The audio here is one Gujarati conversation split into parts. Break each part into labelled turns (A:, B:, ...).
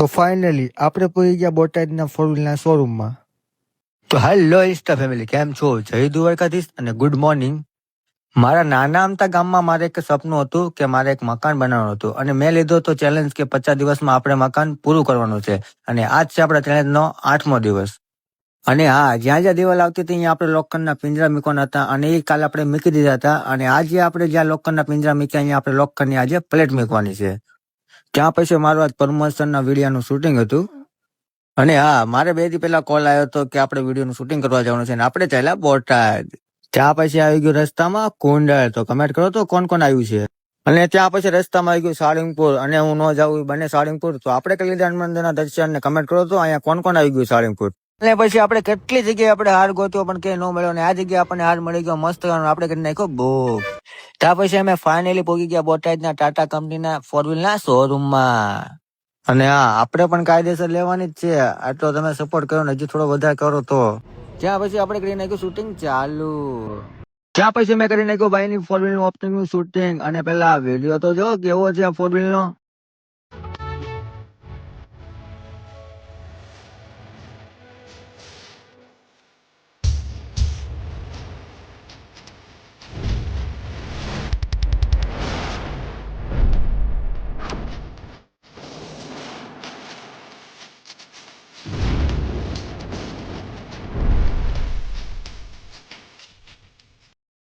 A: તો ફાઇનલી આપણે પહોંચી ગયા બોટાદના ફોર વ્હીલના શોરૂમમાં. તો હેલો ઇન્સ્ટા ફેમિલી, કેમ છો? જય દ્વારકાધીશ અને ગુડ મોર્નિંગ. મારા નાના અમતા ગામમાં મારે એક સપનું હતું કે મારે એક મકાન બનાવવાનું હતું અને મેં લીધો તો ચેલેન્જ કે 50 દિવસમાં આપણે મકાન પૂરું કરવાનું છે. અને આજ છે આપણા ચેલેન્જનો 8મો દિવસ. અને હા, જ્યાં જ્યાં દિવાલ આવતી હતી અહીંયા આપણે લોખંડના પિંજરા મૂકવાના હતા અને એ કાલે આપણે મૂકી દીધા હતા. અને આજે આપણે જ્યાં લોખંડના પિંજરા મૂક્યા અહીંયા આપણે લોખંડની આજે પ્લેટ મૂકવાની છે. ત્યાં પછી મારું આજ પ્રમોશનના વિડીયોનું શૂટિંગ હતું. અને હા, મારે 2 દી પહેલા કોલ આવ્યો હતો કે આપણે વિડીયોનું શૂટિંગ કરવા જવાનું છે અને આપણે ચાલ્યા બોટાદ. ત્યાં પછી આવી ગયું રસ્તામાં કુંડળ. તો કમેન્ટ કરો તો કોણ કોણ આવ્યું છે. અને ત્યાં પછી રસ્તામાં આવી ગયું સાળીંગપુર અને હું ન જાઉં બને સાળીંગપુર. તો આપણે કરી લીધા હનુમાન મંદિરના દર્શન ને કમેન્ટ કરો તો અહીંયા કોણ કોણ આવી ગયું સાળીંગપુર. અને પછી આપણે કેટલી જગ્યાએ આપણે હાર ગોત્યો પણ કે ન મળ્યો અને આ જગ્યાએ આપણને હાર મળી ગયો મસ્ત. આપણે કરી નાખ્યો બુક. ત્યાં પછી અમે ફાઇનલી પહોંચી ગયા બોટાદના ટાટા કંપનીના ફોર વ્હીલના શોરૂમમાં. અને હા, આપણે પણ કાયદેસર લેવાની જ છે. આટલો તમે સપોર્ટ કરો ને હજી થોડો વધારે કરો તો. ત્યાં પછી આપણે કરી નાખ્યું શૂટિંગ ચાલુ. ત્યાં પછી મેં કરી નાખ્યું ભાઈની ફોર વ્હીલ ઓપનિંગ નું શૂટિંગ. અને પેલા વિડીયો તો જો કેવો છે ફોર વ્હીલ નો.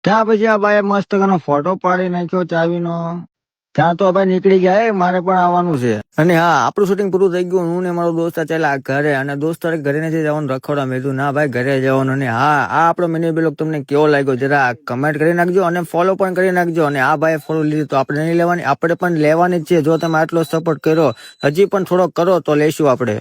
A: ત્યાં પછી આ ભાઈ મસ્ત ફોટો પાડી નાખ્યો ચાવીનો. ત્યાં તો ભાઈ નીકળી ગયા, મારે પણ આવવાનું છે. અને હા, આપણું શૂટિંગ પૂરું થઈ ગયું. હું ને મારો દોસ્ત ચાલ્યા ઘરે. અને દોસ્ત ઘરે નથી જવાનું, રખડવા મેં ના ભાઈ ઘરે જવાનું. અને હા, આ આપણો મિની બ્લોગ તમને કેવો લાગ્યો જરા કમેન્ટ કરી નાખજો અને ફોલો પણ કરી નાખજો. અને આ ભાઈ ફોલો લીધું તો આપણે નહીં લેવાની, આપણે પણ લેવાની જ છે. જો તમે આટલો સપોર્ટ કર્યો હજી પણ થોડો કરો તો લેશું આપણે.